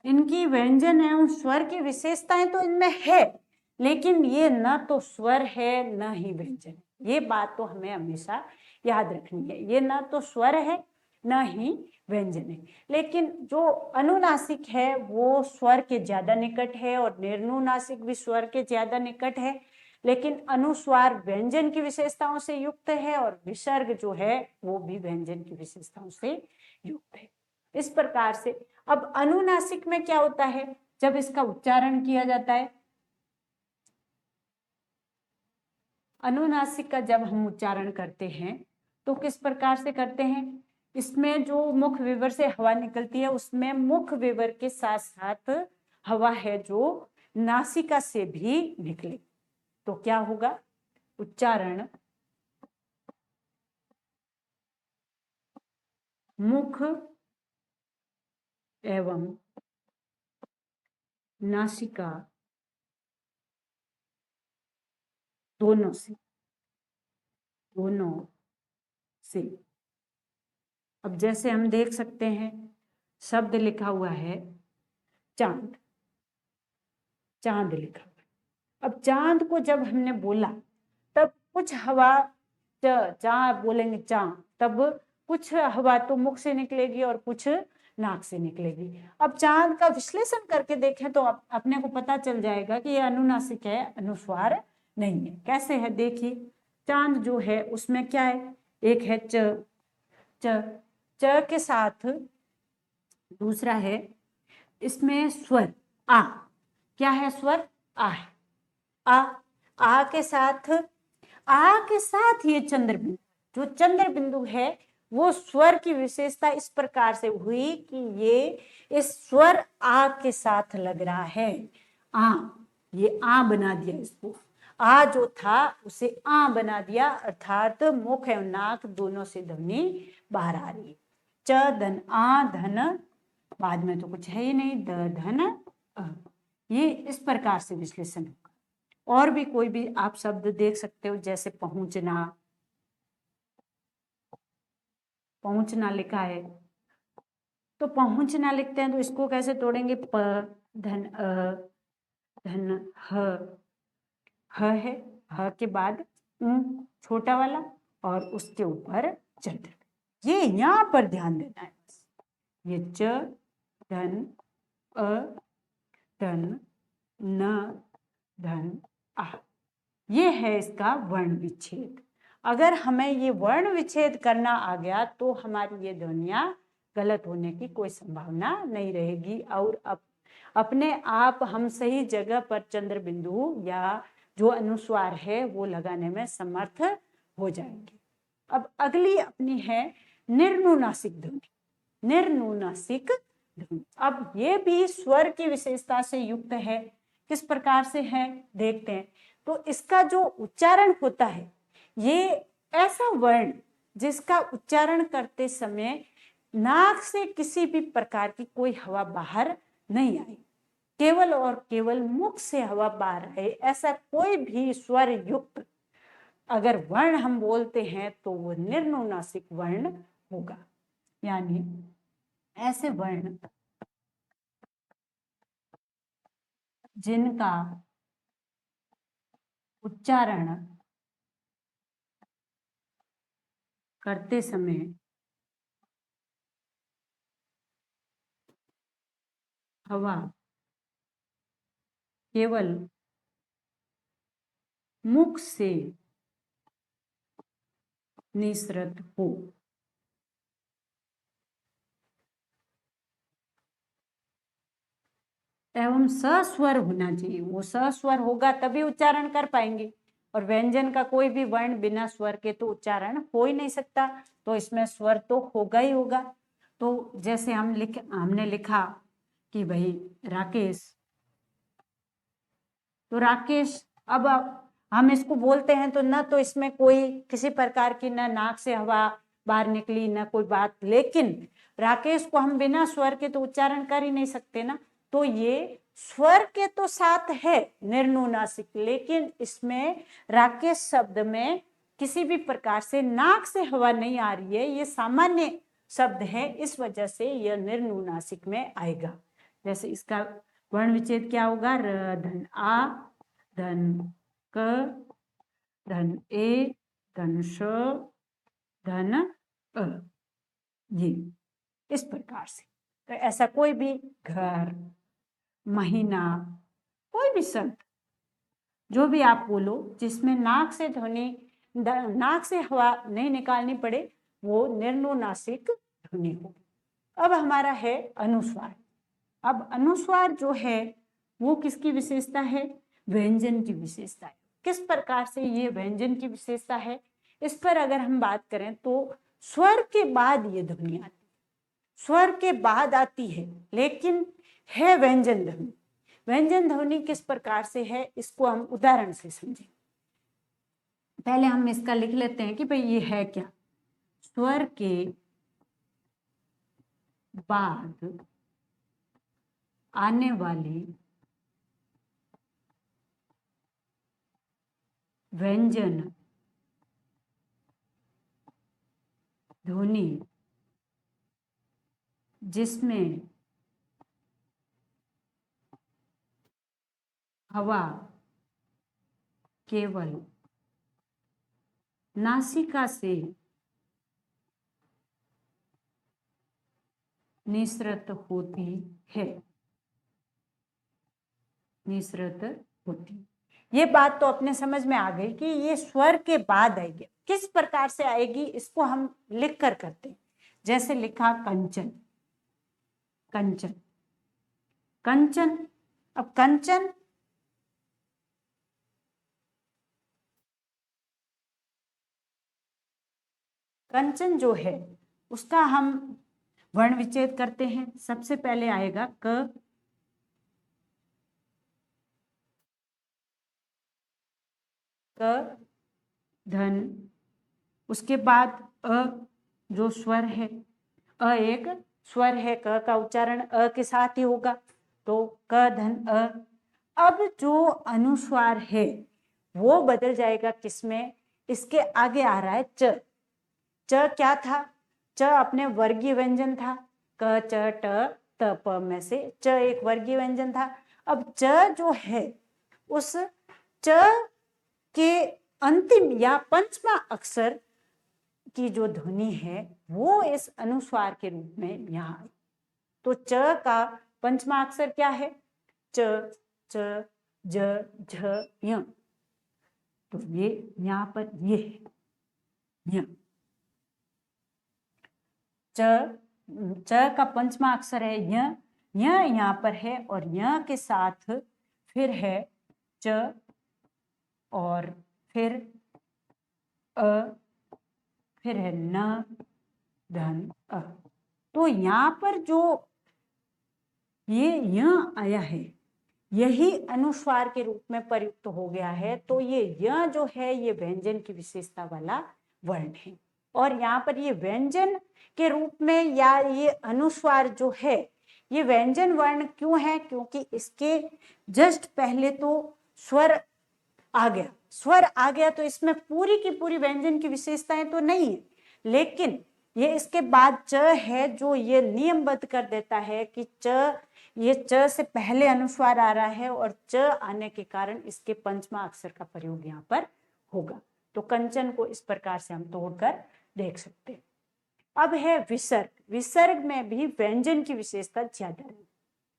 इनकी व्यंजन एवं स्वर की विशेषताएं तो इनमें है, लेकिन ये न तो स्वर है न ही व्यंजन है। ये बात तो हमें हमेशा याद रखनी है। ये न तो स्वर है न ही व्यंजन है। लेकिन जो अनुनासिक है वो स्वर के ज्यादा निकट है और निर्नुनासिक भी स्वर के ज्यादा निकट है, लेकिन अनुस्वार व्यंजन की विशेषताओं से युक्त है और विसर्ग जो है वो भी व्यंजन की विशेषताओं से युक्त है। इस प्रकार से अब अनुनासिक में क्या होता है? जब इसका उच्चारण किया जाता है, अनुनासिक का जब हम उच्चारण करते हैं तो किस प्रकार से करते हैं? इसमें जो मुख विवर से हवा निकलती है उसमें मुख विवर के साथ साथ हवा है जो नासिका से भी निकले, तो क्या होगा? उच्चारण मुख एवं नासिका दोनों से, दोनों से। अब जैसे हम देख सकते हैं शब्द लिखा हुआ है चांद, चांद लिखा हुआ है। अब चांद को जब हमने बोला तब कुछ हवा, चा बोलेंगे चा, तब कुछ हवा तो मुख से निकलेगी और कुछ नाक से निकलेगी। अब चांद का विश्लेषण करके देखें तो अपने को पता चल जाएगा कि ये अनुनासिक है, अनुस्वार नहीं है। कैसे है देखिए, चांद जो है उसमें क्या है? एक है च, च के साथ दूसरा है इसमें स्वर आ। क्या है? स्वर आ है। आ के साथ, आ के साथ ये चंद्र बिंदु, जो चंद्र बिंदु है वो स्वर की विशेषता इस प्रकार से हुई कि ये इस स्वर आ के साथ लग रहा है। आ, ये आ बना दिया इसको, आ जो था उसे आ बना दिया, अर्थात मुख एवं नाक दोनों से ध्वनि बाहर आ रही है। च धन आ धन, बाद में तो कुछ है ही नहीं, द धन अ। ये इस प्रकार से विश्लेषण होगा। और भी कोई भी आप शब्द देख सकते हो, जैसे पहुंचना, पहुंचना लिखा है तो पहुंचना लिखते हैं तो इसको कैसे तोड़ेंगे, प धन अ धन ह है, ह के बाद छोटा वाला और उसके ऊपर चंद्र। ये यहां पर ध्यान देना है। ये च धन अ धन न धन आ, ये है इसका वर्ण विच्छेद। अगर हमें ये वर्ण विच्छेद करना आ गया तो हमारी ये ध्वनियां गलत होने की कोई संभावना नहीं रहेगी, और अपने आप हम सही जगह पर चंद्र बिंदु या जो अनुस्वार है वो लगाने में समर्थ हो जाएंगे। अब अगली अपनी है निर्नुनासिक ध्वनि। निर्नुनासिक ध्वनि, अब ये भी स्वर की विशेषता से युक्त है। किस प्रकार से है देखते हैं। तो इसका जो उच्चारण होता है, ये ऐसा वर्ण जिसका उच्चारण करते समय नाक से किसी भी प्रकार की कोई हवा बाहर नहीं आई, केवल और केवल मुख से हवा बाहर आए, ऐसा कोई भी स्वर युक्त अगर वर्ण हम बोलते हैं तो वो निर्नुनासिक वर्ण होगा। यानी ऐसे वर्ण जिनका उच्चारण करते समय हवा केवल मुख से निसृत हो। एवं सस्वर होना चाहिए, वो सस्वर होगा तभी उच्चारण कर पाएंगे, और व्यंजन का कोई भी वर्ण बिना स्वर के तो उच्चारण हो ही नहीं सकता, तो इसमें स्वर तो होगा ही होगा। तो जैसे हमने लिखा कि भाई राकेश, तो राकेश, अब हम इसको बोलते हैं तो न तो इसमें कोई किसी प्रकार की न नाक से हवा बाहर निकली न कोई बात, लेकिन राकेश को हम बिना स्वर के तो उच्चारण कर ही नहीं सकते ना। तो ये स्वर के तो साथ है निर्नुनासिक, लेकिन इसमें राकेश शब्द में किसी भी प्रकार से नाक से हवा नहीं आ रही है, ये सामान्य शब्द है, इस वजह से यह निर्नुनासिक में आएगा। जैसे इसका वर्ण विच्छेद क्या होगा, र धन आ धन क धन ए धन श धन अ, ये इस प्रकार से। तो ऐसा कोई भी घर, महीना, कोई भी शब्द जो भी आप बोलो जिसमें नाक से ध्वनि, नाक से हवा नहीं निकालनी पड़े, वो निर्नुनासिक ध्वनि हो। अब हमारा है अनुस्वार। अब अनुस्वार जो है वो किसकी विशेषता है, व्यंजन की विशेषता है। किस प्रकार से ये व्यंजन की विशेषता है, इस पर अगर हम बात करें तो स्वर के बाद ये ध्वनि आती है, स्वर के बाद आती है, लेकिन है व्यंजन ध्वनि। व्यंजन ध्वनि किस प्रकार से है, इसको हम उदाहरण से समझें। पहले हम इसका लिख लेते हैं कि भाई ये है क्या, स्वर के बाद आने वाली व्यंजन ध्वनि जिसमें हवा केवल नासिका से निसृत होती है, निसृत होती। ये बात तो अपने समझ में आ गई कि ये स्वर के बाद आएगी। किस प्रकार से आएगी इसको हम लिख कर करते हैं। जैसे लिखा कंचन, कंचन, कंचन। अब कंचन कंचन जो है उसका हम वर्ण विच्छेद करते हैं। सबसे पहले आएगा क, क धन, उसके बाद अ जो स्वर है, अ एक स्वर है, क का उच्चारण अ के साथ ही होगा, तो क धन अ। अब जो अनुस्वार है वो बदल जाएगा किसमें, इसके आगे आ रहा है च। च क्या था, च अपने वर्गीय व्यंजन था, क च ट त प में से च एक वर्गीय व्यंजन था। अब च जो है उस च के अंतिम या पंचमा अक्षर की जो ध्वनि है वो इस अनुस्वार के रूप में यहाँ आई। तो च का पंचमा अक्षर क्या है, च, च, ज, झ, य। तो ये यहाँ पर ये है य। च का पंचमा अक्षर है य, यहाँ पर है, और य के साथ फिर है च और फिर अ, फिर है न धन अ। तो यहाँ पर जो ये य आया है यही अनुस्वार के रूप में प्रयुक्त हो गया है। तो ये य जो है ये व्यंजन की विशेषता वाला वर्ण है, और यहाँ पर ये व्यंजन के रूप में या ये अनुस्वार जो है ये व्यंजन वर्ण क्यों है, क्योंकि इसके जस्ट पहले तो स्वर आ गया, स्वर आ गया तो इसमें पूरी की पूरी व्यंजन की विशेषताएं तो नहीं है, लेकिन ये इसके बाद च है जो ये नियमबद्ध कर देता है कि च, ये च से पहले अनुस्वार आ रहा है और च आने के कारण इसके पंचमा अक्षर का प्रयोग यहाँ पर होगा। तो कंचन को इस प्रकार से हम तोड़कर देख सकते हैं। अब है विसर्ग। विसर्ग में भी व्यंजन की विशेषता ज्यादा रहेगी,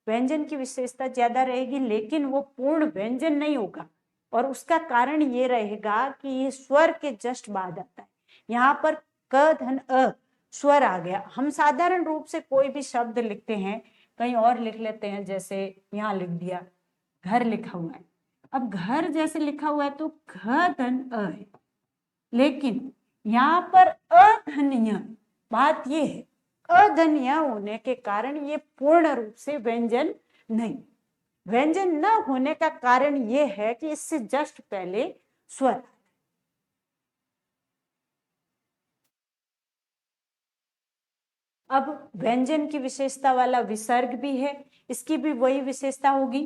व्यंजन की विशेषता ज्यादा रहेगी, लेकिन वो पूर्ण व्यंजन नहीं होगा, और उसका कारण ये रहेगा कि ये स्वर के जस्ट बाद आता है। यहाँ पर क धन अ स्वर आ गया। हम साधारण रूप से कोई भी शब्द लिखते हैं कहीं और लिख लेते हैं, जैसे यहाँ लिख दिया घर लिखा हुआ है। अब घर जैसे लिखा हुआ है तो घ धन अ है, लेकिन यहाँ पर अधन्य, बात ये है अधन्य होने के कारण ये पूर्ण रूप से व्यंजन नहीं। व्यंजन न होने का कारण ये है कि इससे जस्ट पहले स्वर। अब व्यंजन की विशेषता वाला विसर्ग भी है, इसकी भी वही विशेषता होगी,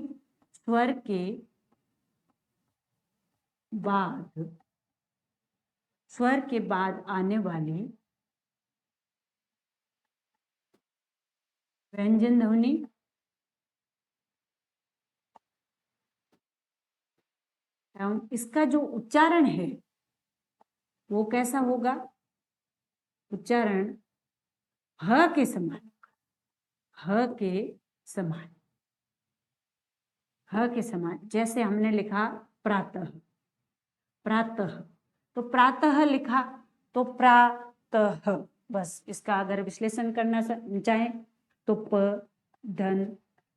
स्वर के बाद, स्वर के बाद आने वाली व्यंजन ध्वनि एवं इसका जो उच्चारण है वो कैसा होगा, उच्चारण ह के समान, ह के समान, ह के समान। जैसे हमने लिखा प्रातः, प्रातः, तो प्रातः लिखा तो प्रातः, बस इसका अगर विश्लेषण करना चाहें तो प धन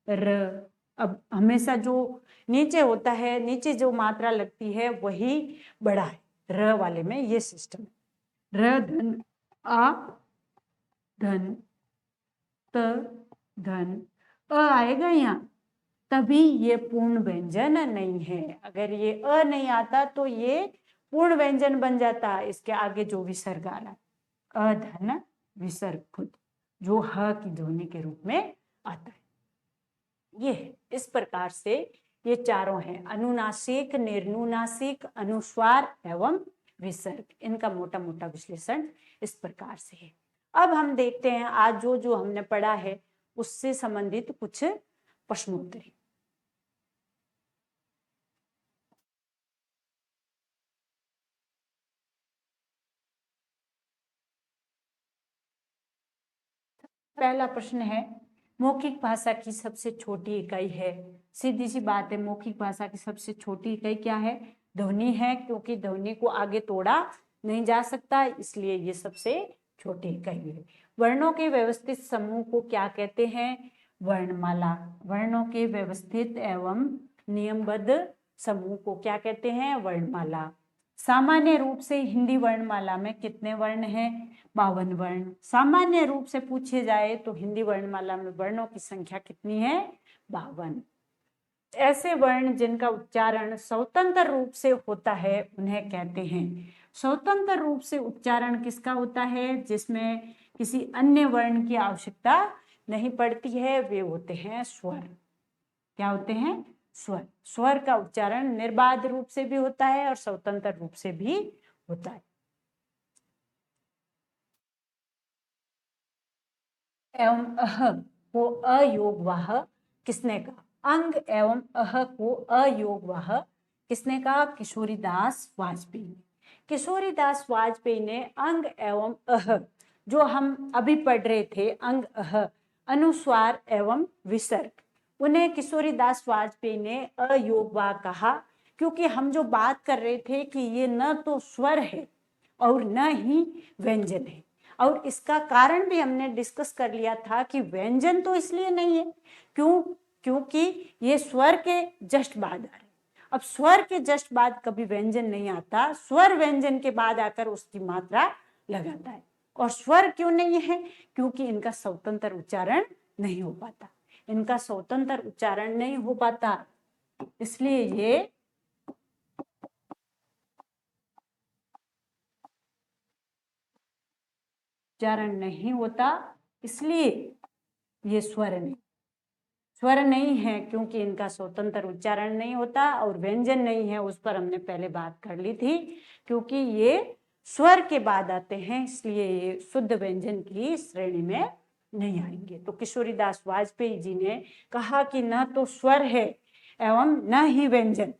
र। अब हमेशा जो नीचे होता है, नीचे जो मात्रा लगती है वही बड़ा है, र वाले में ये सिस्टम है। र धन आ धन त धन अ आएगा यहाँ, तभी ये पूर्ण व्यंजन नहीं है। अगर ये अ नहीं आता तो ये पूर्ण व्यंजन बन जाता। इसके आगे जो विसर्ग आ रहा है अधन विसर्ग खुद जो ह की ध्वनि के रूप में आता है। ये इस प्रकार से ये चारों हैं, अनुनासिक, निर्नुनासिक, अनुस्वार एवं विसर्ग। इनका मोटा मोटा विश्लेषण इस प्रकार से है। अब हम देखते हैं आज जो जो हमने पढ़ा है उससे संबंधित कुछ प्रश्नोत्तरी। पहला प्रश्न है, मौखिक भाषा की सबसे छोटी इकाई है। सीधी सी बात है, मौखिक भाषा की सबसे छोटी इकाई क्या है, ध्वनि है, क्योंकि ध्वनि को आगे तोड़ा नहीं जा सकता, इसलिए ये सबसे छोटी इकाई है। वर्णों के व्यवस्थित समूह को क्या कहते हैं, वर्णमाला। वर्णों के व्यवस्थित एवं नियमबद्ध समूह को क्या कहते हैं, वर्णमाला। सामान्य रूप से हिंदी वर्णमाला में कितने वर्ण हैं? 52 वर्ण। सामान्य रूप से पूछे जाए तो हिंदी वर्णमाला में वर्णों की संख्या कितनी है? 52। ऐसे वर्ण जिनका उच्चारण स्वतंत्र रूप से होता है उन्हें कहते हैं। स्वतंत्र रूप से उच्चारण किसका होता है? जिसमें किसी अन्य वर्ण की आवश्यकता नहीं पड़ती है, वे होते हैं स्वर। क्या होते हैं? स्वर। स्वर का उच्चारण निर्बाध रूप से भी होता है और स्वतंत्र रूप से भी होता है। एवं अह को अयोगवाह किसने कहा? अंग एवं अह को अयोगवाह किसने कहा? किशोरीदास वाजपेयी ने। किशोरीदास वाजपेयी ने अंग एवं अह, जो हम अभी पढ़ रहे थे, अंग अह अनुस्वार एवं विसर्ग, उन्हें किशोरीदास वाजपेयी ने अयोगवाह कहा, क्योंकि हम जो बात कर रहे थे कि ये न तो स्वर है और न ही व्यंजन है। और इसका कारण भी हमने डिस्कस कर लिया था कि व्यंजन तो इसलिए नहीं है क्योंकि ये स्वर के जस्ट बाद आ रहे। अब स्वर के जस्ट बाद कभी व्यंजन नहीं आता, स्वर व्यंजन के बाद आकर उसकी मात्रा लगाता है। और स्वर क्यों नहीं है? क्योंकि इनका स्वतंत्र उच्चारण नहीं हो पाता। इनका स्वतंत्र उच्चारण नहीं हो पाता, इसलिए ये उच्चारण नहीं होता, इसलिए ये स्वर नहीं है, क्योंकि इनका स्वतंत्र उच्चारण नहीं होता। और व्यंजन नहीं है, उस पर हमने पहले बात कर ली थी, क्योंकि ये स्वर के बाद आते हैं, इसलिए ये शुद्ध व्यंजन की श्रेणी में नहीं आएंगे। तो किशोरीदास वाजपेयी जी ने कहा कि न तो स्वर है एवं न ही व्यंजन,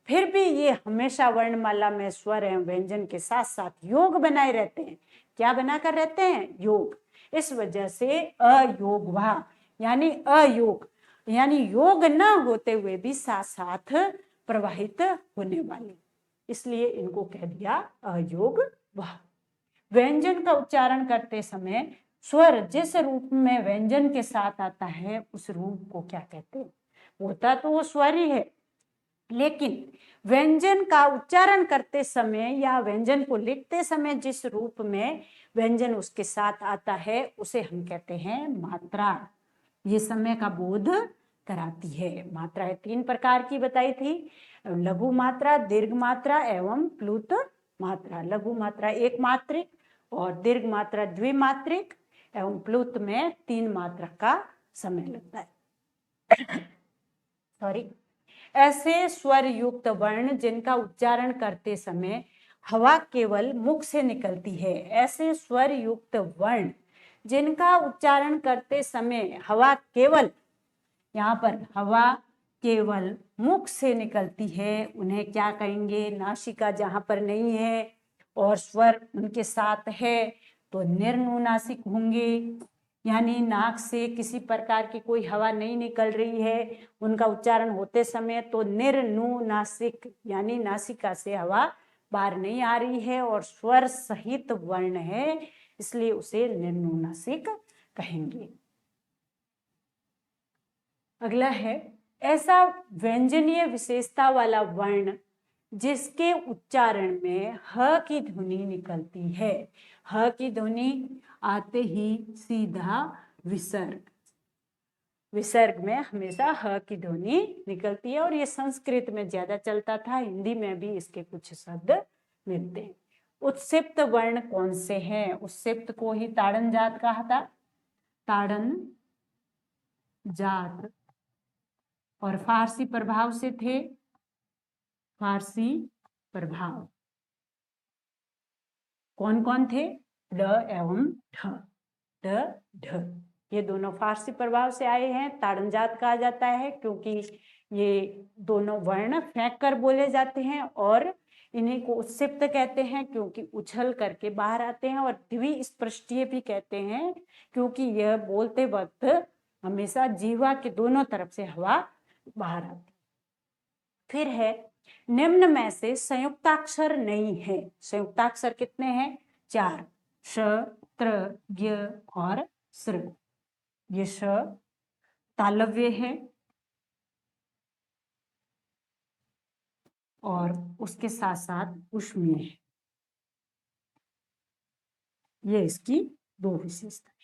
फिर भी ये हमेशा वर्णमाला में स्वर एवं व्यंजन के साथ साथ योग बनाए रहते हैं। क्या बनाकर रहते हैं? योग। इस वजह से अयोगवाह यानी अयोग, यानी योग न होते हुए भी साथ साथ प्रवाहित होने वाले, इसलिए इनको कह दिया अयोगवाह। व्यंजन का उच्चारण करते समय स्वर जिस रूप में व्यंजन के साथ आता है उस रूप को क्या कहते हैं? होता तो वो स्वर ही है, लेकिन व्यंजन का उच्चारण करते समय या व्यंजन को लिखते समय जिस रूप में व्यंजन उसके साथ आता है उसे हम कहते हैं मात्रा। ये समय का बोध कराती है। मात्राएं 3 प्रकार की बताई थी, लघु मात्रा, दीर्घ मात्रा एवं प्लुत मात्रा। लघु मात्रा एक मात्रिक और दीर्घ मात्रा द्विमात्रिक एवं प्लुत में 3 मात्रा का समय लगता है। सॉरी। ऐसे स्वर युक्त वर्ण जिनका उच्चारण करते समय हवा केवल मुख से निकलती है। ऐसे स्वर युक्त वर्ण जिनका उच्चारण करते समय हवा केवल, यहाँ पर हवा केवल मुख से निकलती है, उन्हें क्या कहेंगे? नासिका जहां पर नहीं है और स्वर उनके साथ है तो निर्नुनासिक होंगे, यानी नाक से किसी प्रकार की कोई हवा नहीं निकल रही है उनका उच्चारण होते समय, तो निर्नुनासिक यानी नासिका से हवा बाहर नहीं आ रही है और स्वर सहित वर्ण है, इसलिए उसे निर्नुनासिक कहेंगे। अगला है ऐसा व्यंजनीय विशेषता वाला वर्ण जिसके उच्चारण में ह की ध्वनि निकलती है। ह की ध्वनि आते ही सीधा विसर्ग, विसर्ग में हमेशा ह की ध्वनि निकलती है और ये संस्कृत में ज्यादा चलता था, हिंदी में भी इसके कुछ शब्द मिलते हैं। उत्सिप्त वर्ण कौन से हैं? उत्सिप्त को ही ताड़न जात कहा था। ताड़न जात और फारसी प्रभाव से थे। फारसी प्रभाव कौन कौन थे? ड एवं ढ। ड ढ ये दोनों फारसी प्रभाव से आए हैं। ताड़न जात कहा जाता है क्योंकि ये दोनों वर्ण फेंक कर बोले जाते हैं, और इन्हीं को उत्सिप्त कहते हैं क्योंकि उछल करके बाहर आते हैं, और द्विस्पृष्टीय भी कहते हैं क्योंकि यह बोलते वक्त हमेशा जीवा के दोनों तरफ से हवा बाहर आती। फिर है निम्न में से संयुक्ताक्षर नहीं है। संयुक्ताक्षर कितने हैं? 4, श, त्र, ज्ञ और सृ। ये श तालव्य है, और उसके साथ साथ ऊष्मीय है। ये इसकी दो विशेषता।